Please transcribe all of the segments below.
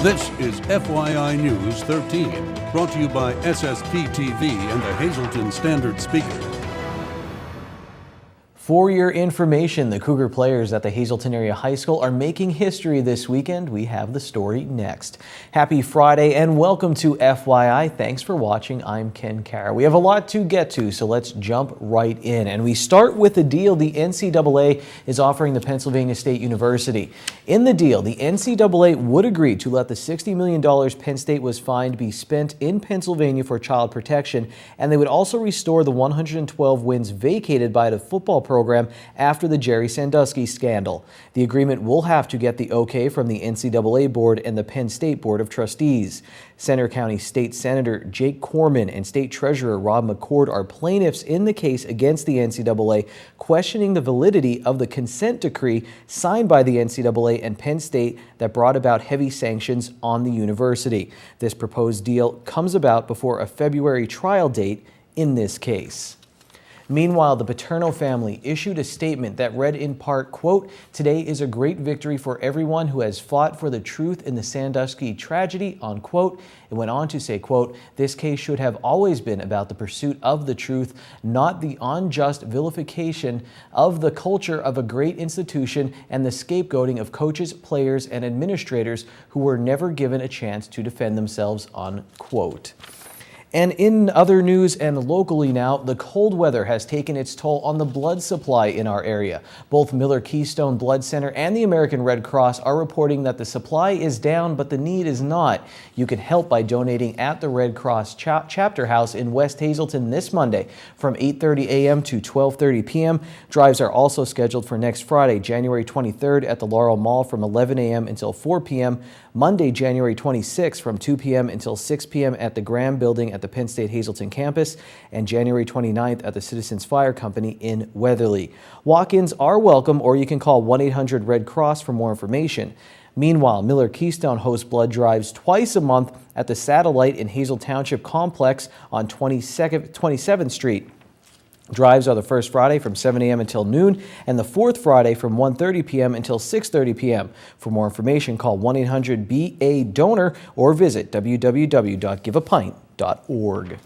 This is FYI News 13, brought to you by SSPTV and the Hazleton Standard Speaker. For your information, the Cougar players at the Hazleton Area High School are making history this weekend. We have the story next. Happy Friday and welcome to FYI. Thanks for watching. I'm Ken Carr. We have a lot to get to, so let's jump right in. And we start with the deal the NCAA is offering the Pennsylvania State University. In the deal, the NCAA would agree to let the $60 million Penn State was fined be spent in Pennsylvania for child protection, and they would also restore the 112 wins vacated by the football program after the Jerry Sandusky scandal. The agreement will have to get the okay from the NCAA board and the Penn State Board of Trustees. Center County State Senator Jake Corman and State Treasurer Rob McCord are plaintiffs in the case against the NCAA, questioning the validity of the consent decree signed by the NCAA and Penn State that brought about heavy sanctions on the university. This proposed deal comes about before a February trial date in this case. Meanwhile, the Paterno family issued a statement that read in part, quote, "Today is a great victory for everyone who has fought for the truth in the Sandusky tragedy," unquote. It went on to say, quote, "This case should have always been about the pursuit of the truth, not the unjust vilification of the culture of a great institution and the scapegoating of coaches, players, and administrators who were never given a chance to defend themselves," unquote. And in other news and locally now, the cold weather has taken its toll on the blood supply in our area. Both Miller Keystone Blood Center and the American Red Cross are reporting that the supply is down, but the need is not. You can help by donating at the Red Cross Chapter House in West Hazleton this Monday from 8:30 a.m. to 12:30 p.m. Drives are also scheduled for next Friday, January 23rd at the Laurel Mall from 11 a.m. until 4 p.m., Monday, January 26th from 2 p.m. until 6 p.m. at the Graham Building at the Penn State Hazleton campus, and January 29th at the Citizens Fire Company in Weatherly. Walk-ins are welcome, or you can call 1-800-RED CROSS for more information. Meanwhile, Miller Keystone hosts blood drives twice a month at the Satellite in Hazel Township Complex on 27th Street. Drives are the first Friday from 7 a.m. until noon and the fourth Friday from 1:30 p.m. until 6:30 p.m. For more information, call 1-800-BA-DONOR or visit www.giveapint.org.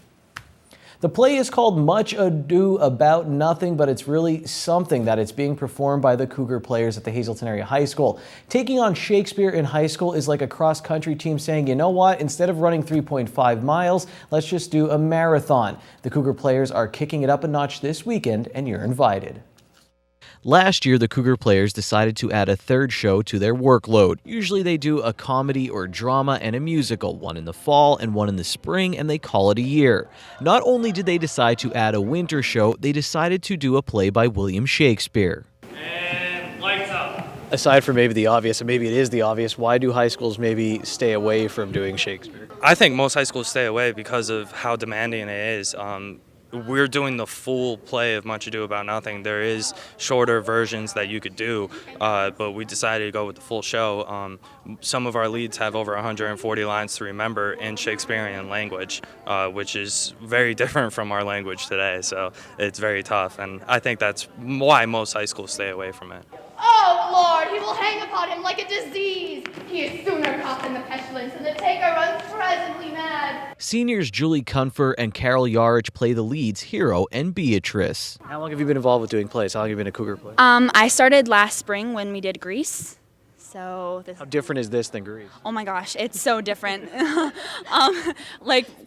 The play is called Much Ado About Nothing, but it's really something that it's being performed by the Cougar players at the Hazleton Area High School. Taking on Shakespeare in high school is like a cross-country team saying, you know what, instead of running 3.5 miles, let's just do a marathon. The Cougar players are kicking it up a notch this weekend, and you're invited. Last year, the Cougar players decided to add a third show to their workload. Usually they do a comedy or drama and a musical, one in the fall and one in the spring, and they call it a year. Not only did they decide to add a winter show, they decided to do a play by William Shakespeare. And lights up. Aside from maybe the obvious, and maybe it is the obvious, why do high schools maybe stay away from doing Shakespeare? I think most high schools stay away because of how demanding it is. We're doing the full play of Much Ado About Nothing. There is shorter versions that you could do, but we decided to go with the full show. Some of our leads have over 140 lines to remember in Shakespearean language, which is very different from our language today, so it's very tough, and I think that's why most high schools stay away from it. Oh, Lord, he will hang upon him like a disease. He is sooner caught than the pestilence, and the taker runs presently mad. Seniors Julie Cunfer and Carol Yarich play the leads, Hero and Beatrice. How long have you been involved with doing plays? How long have you been a Cougar player? I started last spring when we did Grease. So How different is this than Grease? Oh my gosh, it's so different.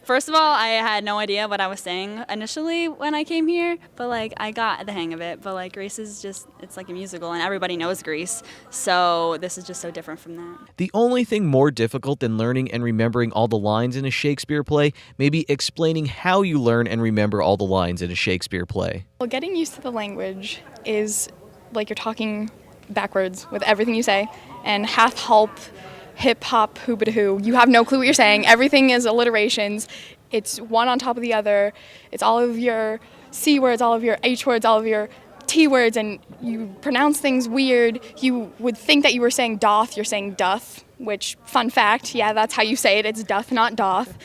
First of all, I had no idea what I was saying initially when I came here, but I got the hang of it. But Grease is just, it's like a musical and everybody knows Grease. So this is just so different from that. The only thing more difficult than learning and remembering all the lines in a Shakespeare play may be explaining how you learn and remember all the lines in a Shakespeare play. Well, getting used to the language is like you're talking backwards with everything you say, and half help, hip hop, hoobada-hoo. You have no clue what you're saying. Everything is alliterations. It's one on top of the other. It's all of your C words, all of your H words, all of your T words, and you pronounce things weird. You would think that you were saying doth, you're saying doth, which, fun fact, yeah, that's how you say it. It's doth, not doth.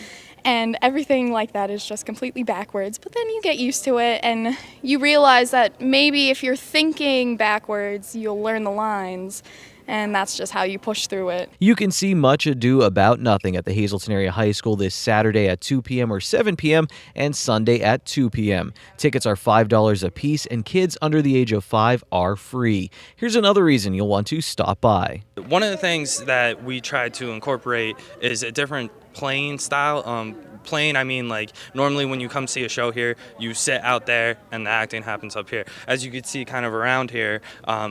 And everything like that is just completely backwards. But then you get used to it, and you realize that maybe if you're thinking backwards, you'll learn the lines. and that's just how you push through it. You can see Much Ado About Nothing at the Hazleton Area High School this Saturday at 2 p.m. or 7 p.m. and Sunday at 2 p.m. Tickets are $5 a piece, and kids under the age of 5 are free. Here's another reason you'll want to stop by. One of the things that we try to incorporate is a different playing style. Playing, I mean, like, normally when you come see a show here, you sit out there and the acting happens up here. As you can see kind of around here,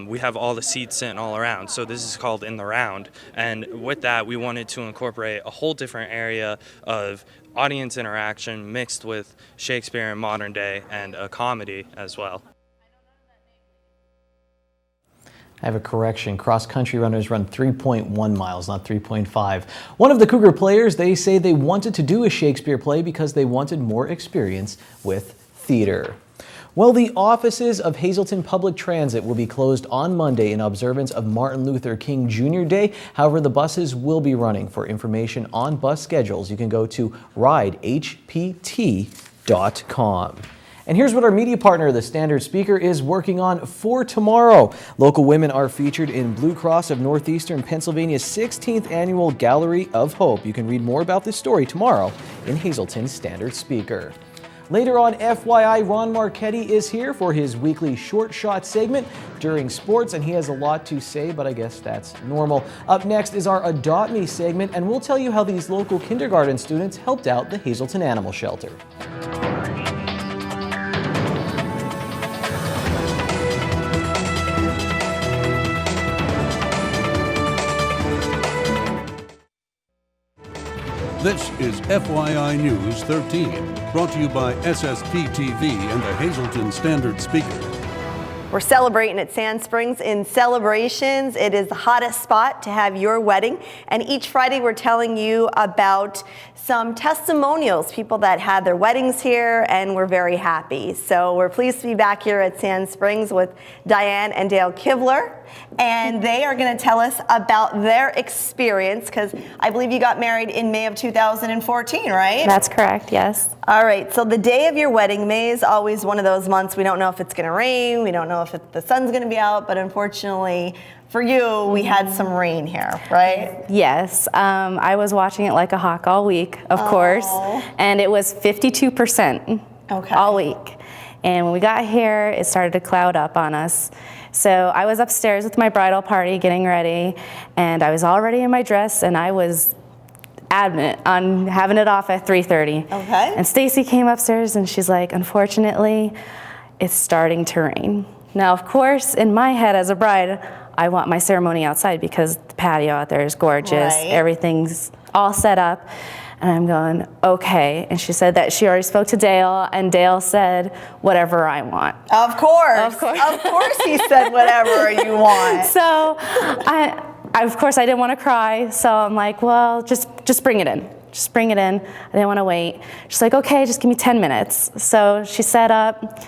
we have all the seats sitting all around. So this is called In the Round. And with that, we wanted to incorporate a whole different area of audience interaction mixed with Shakespeare and modern day and a comedy as well. I have a correction. Cross-country runners run 3.1 miles, not 3.5. One of the Cougar players, they say they wanted to do a Shakespeare play because they wanted more experience with theater. Well, the offices of Hazleton Public Transit will be closed on Monday in observance of Martin Luther King Jr. Day. However, the buses will be running. For information on bus schedules, you can go to ridehpt.com. And here's what our media partner, the Standard Speaker, is working on for tomorrow. Local women are featured in Blue Cross of Northeastern Pennsylvania's 16th Annual Gallery of Hope. You can read more about this story tomorrow in Hazleton's Standard Speaker. Later on FYI, Ron Marchetti is here for his weekly short shot segment during sports, and he has a lot to say, but I guess that's normal. Up next is our Adopt Me segment, and we'll tell you how these local kindergarten students helped out the Hazleton Animal Shelter. This is FYI News 13, brought to you by SSPTV and the Hazleton Standard Speaker. We're celebrating at Sand Springs. In celebrations, it is the hottest spot to have your wedding. And each Friday, we're telling you about some testimonials, people that had their weddings here and were very happy. So we're pleased to be back here at Sand Springs with Diane and Dale Kivler. And they are going to tell us about their experience, because I believe you got married in May of 2014, right? That's correct, yes. All right, so the day of your wedding, May is always one of those months we don't know if it's going to rain, we don't know if the sun's going to be out, but unfortunately for you, we had some rain here, right? Yes, I was watching it like a hawk all week, of course, and it was 52% all week. And when we got here, it started to cloud up on us. So I was upstairs with my bridal party getting ready, and I was already in my dress, and I was adamant on having it off at 3:30. Okay. And Stacy came upstairs and she's like, unfortunately, it's starting to rain. Now, of course, in my head as a bride, I want my ceremony outside because the patio out there is gorgeous. Right. Everything's all set up. And I'm going, okay. And she said that she already spoke to Dale, and Dale said, whatever I want. Of course. Of course. Of course he said whatever you want. So, of course, I didn't want to cry. So I'm like, well, just bring it in. Just bring it in. I didn't want to wait. She's like, okay, just give me 10 minutes. So she set up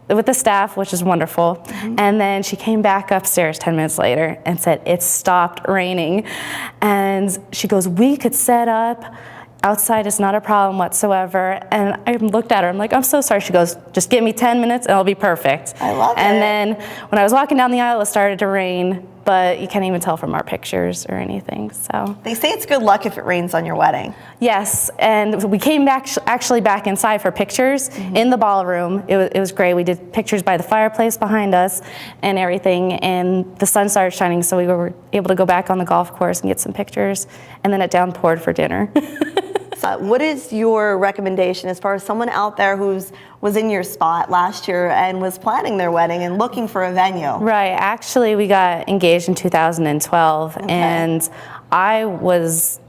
with the staff, which is wonderful. Mm-hmm. And then she came back upstairs 10 minutes later and said, it stopped raining. And she goes, we could set up. Outside is not a problem whatsoever. And I looked at her, I'm like, I'm so sorry. She goes, just give me 10 minutes and it'll be perfect. I love it. And then when I was walking down the aisle, it started to rain, but you can't even tell from our pictures or anything, so. They say it's good luck if it rains on your wedding. Yes, and we came back actually back inside for pictures in the ballroom. It was great. We did pictures by the fireplace behind us and everything, and the sun started shining, so we were able to go back on the golf course and get some pictures, and then it downpoured for dinner. What is your recommendation as far as someone out there was in your spot last year and was planning their wedding and looking for a venue? Right. Actually, we got engaged in 2012, and I was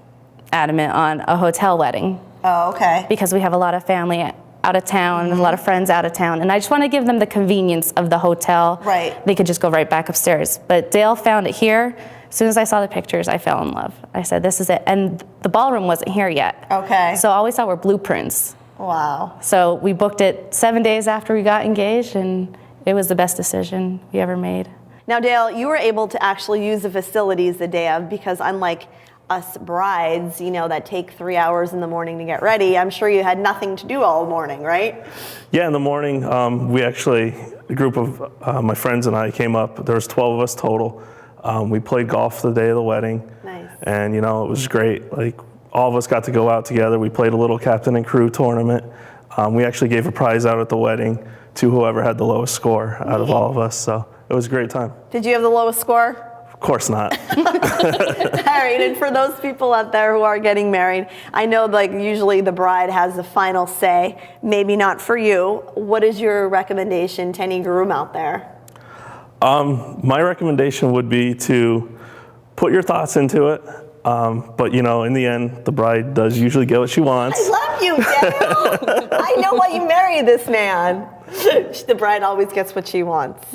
adamant on a hotel wedding. Oh, okay. Because we have a lot of family out of town and a lot of friends out of town, and I just want to give them the convenience of the hotel. Right. They could just go right back upstairs. But Dale found it here. As soon as I saw the pictures, I fell in love. I said, this is it. And the ballroom wasn't here yet. Okay. So all we saw were blueprints. Wow. So we booked it 7 days after we got engaged, and it was the best decision we ever made. Now, Dale, you were able to actually use the facilities the day of, because unlike us brides, you know, that take 3 hours in the morning to get ready, I'm sure you had nothing to do all morning, right? Yeah, in the morning, we actually, a group of my friends and I came up. There was 12 of us total. We played golf the day of the wedding. Nice. And, you know, it was great. Like, all of us got to go out together. We played a little captain and crew tournament. We actually gave a prize out at the wedding to whoever had the lowest score out of all of us. So it was a great time. Did you have the lowest score? Of course not. All right, and for those people out there who are getting married, I know like usually the bride has the final say, maybe not for you. What is your recommendation to any groom out there? My recommendation would be to put your thoughts into it. But you know, in the end, the bride does usually get what she wants. I love you, Daniel. I know why you married this man. The bride always gets what she wants.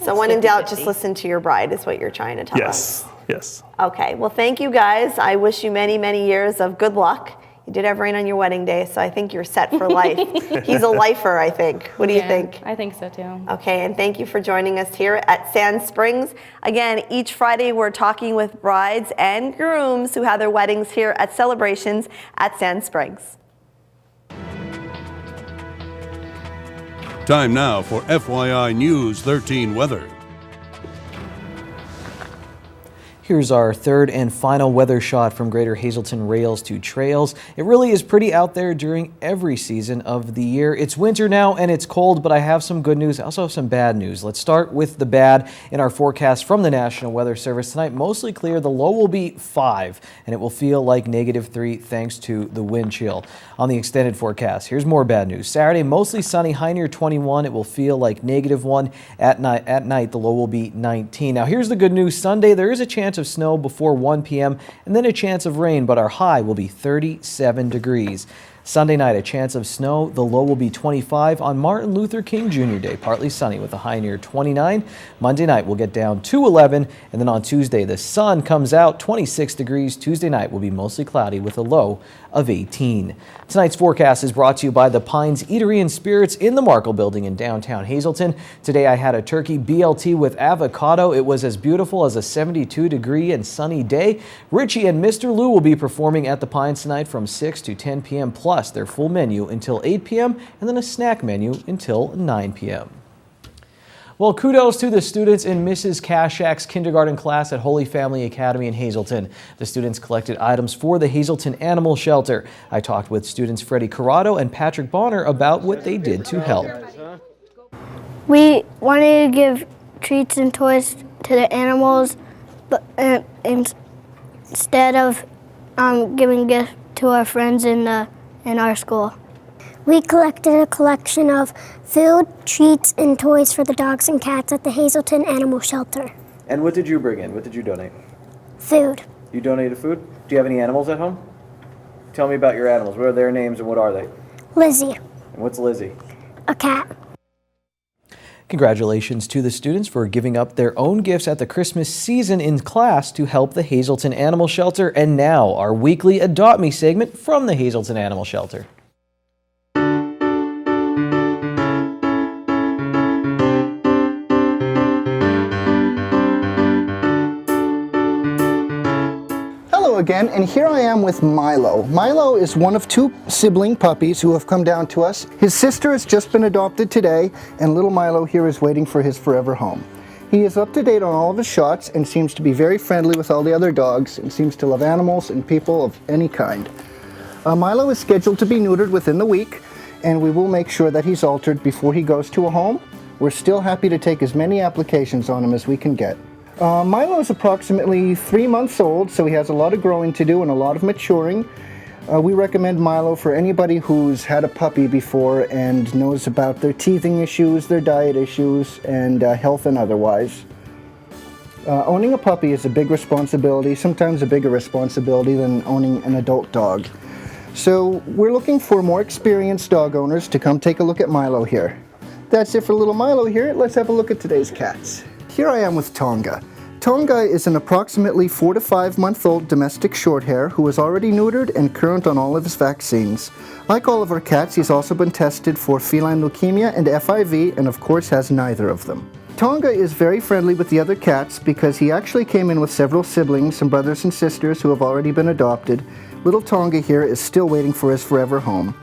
So when in doubt, just listen to your bride is what you're trying to tell us. Yes. Okay, well thank you guys. I wish you many, many years of good luck. You did have rain on your wedding day, so I think you're set for life. He's a lifer, I think. What do you think? I think so too. Okay, and thank you for joining us here at Sand Springs. Again, each Friday we're talking with brides and grooms who have their weddings here at Celebrations at Sand Springs. Time now for FYI News 13 weather. Here's our third and final weather shot from Greater Hazleton rails to trails. It really is pretty out there during every season of the year. It's winter now and it's cold, but I have some good news. I also have some bad news. Let's start with the bad. In our forecast from the National Weather Service tonight, mostly clear. The low will be 5 and it will feel like -3 thanks to the wind chill. On the extended forecast, here's more bad news. Saturday, mostly sunny, high near 21. It will feel like -1 at night. At night, the low will be 19. Now here's the good news. Sunday, there is a chance of snow before 1 p.m. and then a chance of rain, but our high will be 37 degrees. Sunday night, a chance of snow. The low will be 25 on Martin Luther King Jr. Day. Partly sunny with a high near 29. Monday night, we'll get down to 11. And then on Tuesday, the sun comes out, 26 degrees. Tuesday night will be mostly cloudy with a low of 18. Tonight's forecast is brought to you by the Pines Eatery and Spirits in the Markle Building in downtown Hazleton. Today, I had a turkey BLT with avocado. It was as beautiful as a 72-degree and sunny day. Richie and Mr. Lou will be performing at the Pines tonight from 6 to 10 p.m. plus their full menu until 8 p.m. and then a snack menu until 9 p.m. Well, kudos to the students in Mrs. Kashak's kindergarten class at Holy Family Academy in Hazleton. The students collected items for the Hazleton Animal Shelter. I talked with students Freddie Corrado and Patrick Bonner about what they did to help. We wanted to give treats and toys to the animals, but instead of giving gifts to our friends in our school. We collected a collection of food, treats, and toys for the dogs and cats at the Hazleton Animal Shelter. And what did you bring in? What did you donate? Food. You donated food? Do you have any animals at home? Tell me about your animals. What are their names and what are they? Lizzie. And what's Lizzie? A cat. Congratulations to the students for giving up their own gifts at the Christmas season in class to help the Hazleton Animal Shelter. And now our weekly Adopt Me segment from the Hazleton Animal Shelter. Again, and here I am with Milo. Milo is one of 2 sibling puppies who have come down to us. His sister has just been adopted today, and little Milo here is waiting for his forever home. He is up to date on all of his shots and seems to be very friendly with all the other dogs and seems to love animals and people of any kind. Milo is scheduled to be neutered within the week, and we will make sure that he's altered before he goes to a home. We're still happy to take as many applications on him as we can get. Milo is approximately 3 months old, so he has a lot of growing to do and a lot of maturing. We recommend Milo for anybody who's had a puppy before and knows about their teething issues, their diet issues, and health and otherwise. Owning a puppy is a big responsibility, sometimes a bigger responsibility than owning an adult dog. So we're looking for more experienced dog owners to come take a look at Milo here. That's it for little Milo here. Let's have a look at today's cats. Here I am with Tonga. Tonga is an approximately 4 to 5 month old domestic shorthair who is already neutered and current on all of his vaccines. Like all of our cats, he's also been tested for feline leukemia and FIV and of course has neither of them. Tonga is very friendly with the other cats because he actually came in with several siblings, some brothers and sisters who have already been adopted. Little Tonga here is still waiting for his forever home.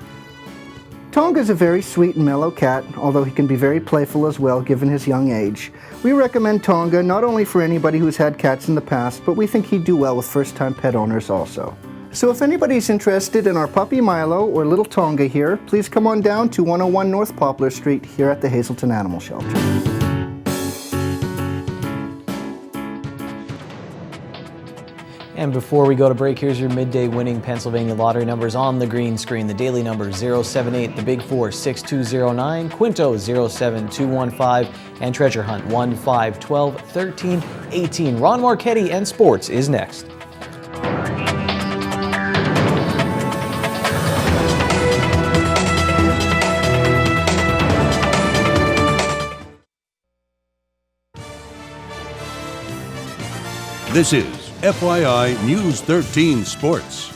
Tonga's a very sweet and mellow cat, although he can be very playful as well given his young age. We recommend Tonga not only for anybody who's had cats in the past, but we think he'd do well with first-time pet owners also. So if anybody's interested in our puppy Milo or little Tonga here, please come on down to 101 North Poplar Street here at the Hazelton Animal Shelter. And before we go to break, here's your midday winning Pennsylvania lottery numbers on the green screen. The daily number 078, the big four 6209, Quinto 07215, and Treasure Hunt 1512 13 18. Ron Marchetti and sports is next. This is FYI News 13 Sports.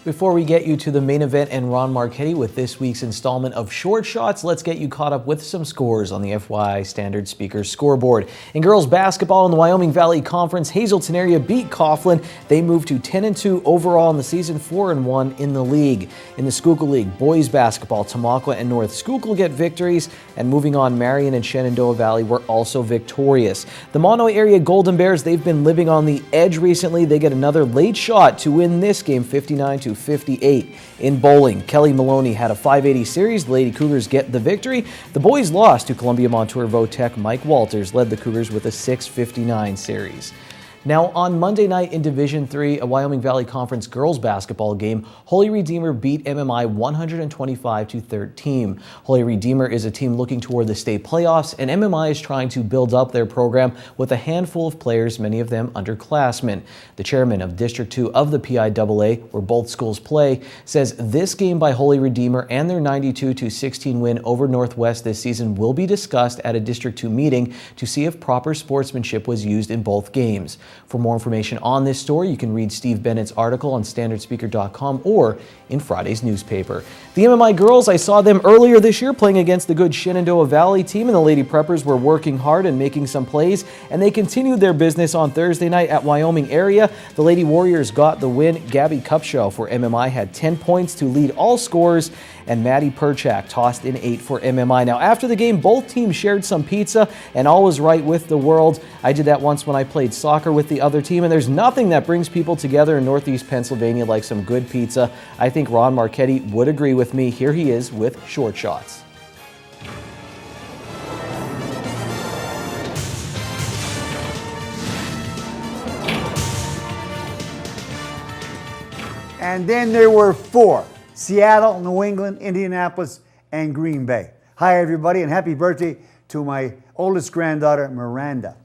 Before we get you to the main event and Ron Marchetti with this week's installment of Short Shots, let's get you caught up with some scores on the FYI Standard Speaker scoreboard. In girls basketball in the Wyoming Valley Conference, Hazelton area beat Coughlin. They moved to 10-2 overall in the season, 4-1 in the league. In the Schuylkill League, boys basketball, Tamaqua and North Schuylkill get victories, and moving on, Marion and Shenandoah Valley were also victorious. The Mono area Golden Bears, they've been living on the edge recently. They get another late shot to win this game, 59-58. In bowling, Kelly Maloney had a 580 series. The Lady Cougars get the victory. The boys lost to Columbia Montour Votech. Mike Walters led the Cougars with a 659 series. Now, on Monday night in Division III, a Wyoming Valley Conference girls basketball game, Holy Redeemer beat MMI 125-13. Holy Redeemer is a team looking toward the state playoffs, and MMI is trying to build up their program with a handful of players, many of them underclassmen. The chairman of District 2 of the PIAA, where both schools play, says this game by Holy Redeemer and their 92-16 win over Northwest this season will be discussed at a District 2 meeting to see if proper sportsmanship was used in both games. For more information on this story, you can read Steve Bennett's article on StandardSpeaker.com or in Friday's newspaper. The MMI girls, I saw them earlier this year playing against the good Shenandoah Valley team, and the Lady Preppers were working hard and making some plays, and they continued their business on Thursday night at Wyoming area. The Lady Warriors got the win. Gabby Cupshaw for MMI had 10 points to lead all scorers, and Maddie Perchak tossed in 8 for MMI. Now, after the game, both teams shared some pizza, and all was right with the world. I did that once when I played soccer with the other team, and there's nothing that brings people together in Northeast Pennsylvania like some good pizza. I think Ron Marchetti would agree with me. Here he is with Short Shots. And then there were 4. Seattle, New England, Indianapolis, and Green Bay. Hi, everybody, and happy birthday to my oldest granddaughter, Miranda.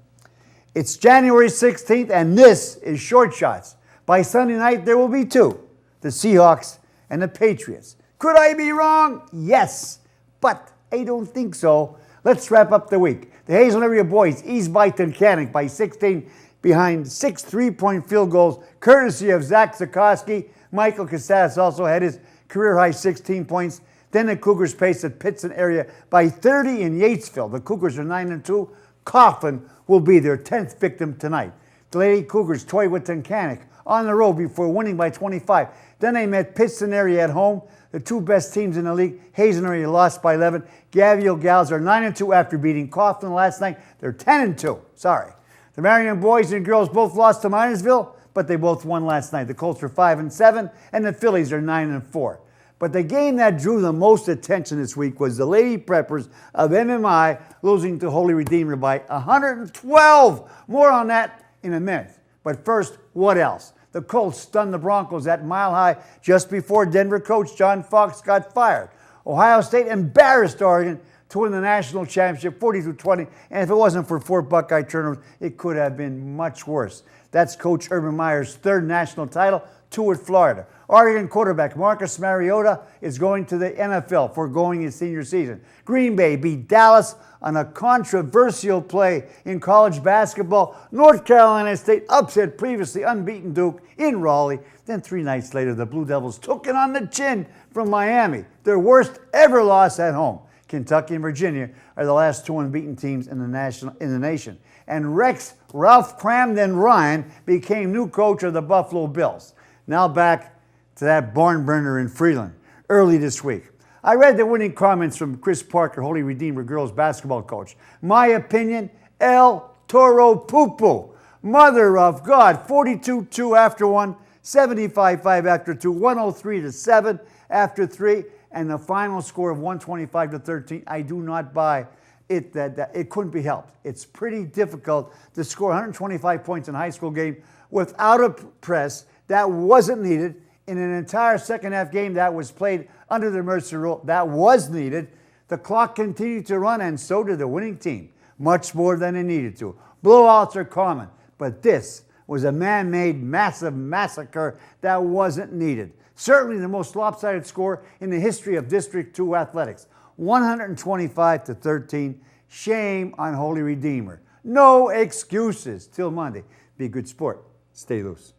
It's January 16th, and this is Short Shots. By Sunday night, there will be 2, the Seahawks and the Patriots. Could I be wrong? Yes, but I don't think so. Let's wrap up the week. The Hazelton area boys eased by Tunkhannock by 16 behind 6 3-point field goals, courtesy of Zach Zikoski. Michael Casas also had his career-high 16 points. Then the Cougars paced at Pittston area by 30 in Yatesville. The Cougars are 9-2. Coughlin will be their 10th victim tonight. The Lady Cougars toyed with Tunkhannock on the road before winning by 25. Then they met Pittston area at home. The 2 best teams in the league. Hazelton area lost by 11. Gavial Gals are 9-2 after beating Coughlin last night. They're 10-2. Sorry. The Marion boys and girls both lost to Minersville, but they both won last night. The Colts are 5-7, and the Phillies are 9-4. But the game that drew the most attention this week was the Lady Preppers of MMI losing to Holy Redeemer by 112. More on that in a minute. But first, what else? The Colts stunned the Broncos at Mile High just before Denver coach John Fox got fired. Ohio State embarrassed Oregon to win the national championship 40-20, and if it wasn't for 4 Buckeye turnovers, it could have been much worse. That's Coach Urban Meyer's 3rd national title, 2 at Florida. Oregon quarterback Marcus Mariota is going to the NFL, foregoing his senior season. Green Bay beat Dallas on a controversial play in college basketball. North Carolina State upset previously unbeaten Duke in Raleigh. Then 3 nights later, the Blue Devils took it on the chin from Miami, their worst ever loss at home. Kentucky and Virginia are the last 2 unbeaten teams in the nation. And Rex Ralph Cramden Ryan became new coach of the Buffalo Bills. Now back to that barn burner in Freeland early this week. I read the winning comments from Chris Parker, Holy Redeemer girls basketball coach. My opinion, El Toro Pupu, mother of God, 42-2 after one, 75-5 after two, 103-7 after three, and the final score of 125-13. I do not buy it that it couldn't be helped. It's pretty difficult to score 125 points in a high school game without a press. That wasn't needed. In an entire second half game that was played under the Mercer rule, that was needed. The clock continued to run, and so did the winning team, much more than it needed to. Blowouts are common, but this was a man-made massive massacre that wasn't needed. Certainly the most lopsided score in the history of District 2 athletics, 125-13. Shame on Holy Redeemer. No excuses. Till Monday. Be a good sport. Stay loose.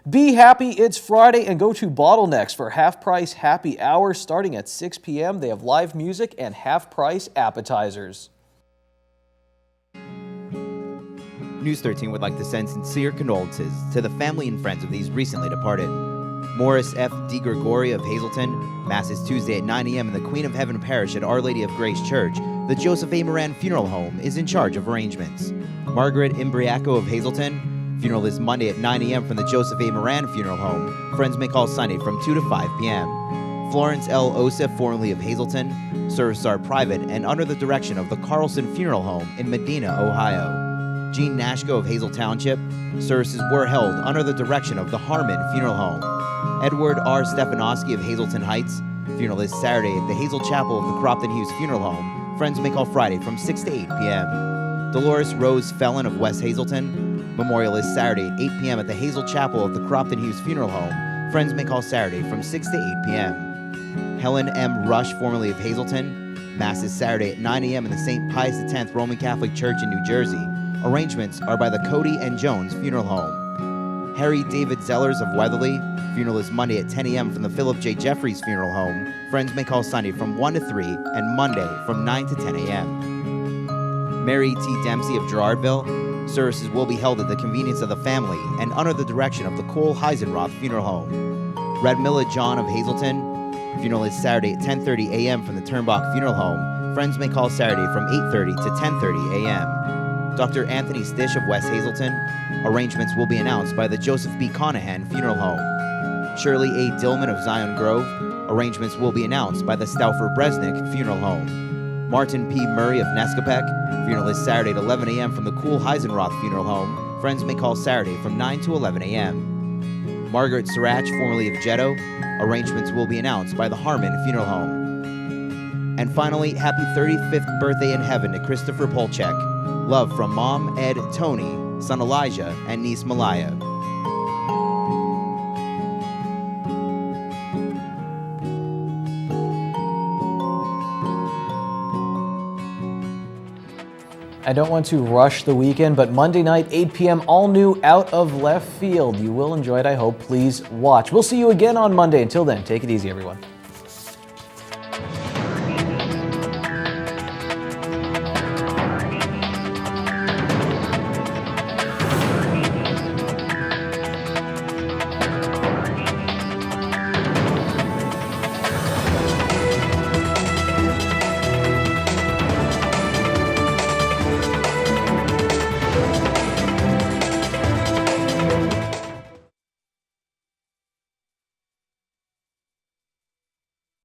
Be happy, it's Friday, and go to Bottlenecks for half-price happy hour starting at 6 p.m. They have live music and half-price appetizers. News 13 would like to send sincere condolences to the family and friends of these recently departed. Morris F. DiGregory of Hazleton. Mass is Tuesday at 9 a.m. in the Queen of Heaven Parish at Our Lady of Grace Church. The Joseph A. Moran Funeral Home is in charge of arrangements. Margaret Imbriaco of Hazleton. Funeral is Monday at 9 a.m. from the Joseph A. Moran Funeral Home. Friends may call Sunday from 2 to 5 p.m. Florence L. Osip, formerly of Hazleton. Services are private and under the direction of the Carlson Funeral Home in Medina, Ohio. Jean Nashko of Hazel Township. Services were held under the direction of the Harmon Funeral Home. Edward R. Stefanowski of Hazleton Heights. Funeral is Saturday at the Hazel Chapel of the Cropton Hughes Funeral Home. Friends may call Friday from 6 to 8 p.m. Dolores Rose Felon of West Hazleton. Memorial is Saturday at 8 p.m. at the Hazel Chapel of the Cropton Hughes Funeral Home. Friends may call Saturday from 6 to 8 p.m. Helen M. Rush, formerly of Hazleton. Mass is Saturday at 9 a.m. in the St. Pius X Roman Catholic Church in New Jersey. Arrangements are by the Cody and Jones Funeral Home. Harry David Zellers of Weatherly. Funeral is Monday at 10 a.m. from the Philip J. Jeffries Funeral Home. Friends may call Sunday from 1 to 3 and Monday from 9 to 10 a.m. Mary T. Dempsey of Gerardville. Services will be held at the convenience of the family and under the direction of the Cole Heisenroth Funeral Home. Redmilla John of Hazleton. Funeral is Saturday at 10:30 a.m. from the Turnbach Funeral Home. Friends may call Saturday from 8:30 to 10:30 a.m. Dr. Anthony Stish of West Hazleton. Arrangements will be announced by the Joseph B. Conahan Funeral Home. Shirley A. Dillman of Zion Grove. Arrangements will be announced by the Stauffer Bresnik Funeral Home. Martin P. Murray of Nescopec. Funeral is Saturday at 11 a.m. from the Cool Heisenroth Funeral Home. Friends may call Saturday from 9 to 11 a.m. Margaret Sarach, formerly of Jetto. Arrangements will be announced by the Harmon Funeral Home. And finally, happy 35th birthday in heaven to Christopher Polchek. Love from Mom, Ed, Tony, son Elijah, and niece Malaya. I don't want to rush the weekend, but Monday night, 8 p.m., all new Out of Left Field. You will enjoy it, I hope. Please watch. We'll see you again on Monday. Until then, take it easy, everyone.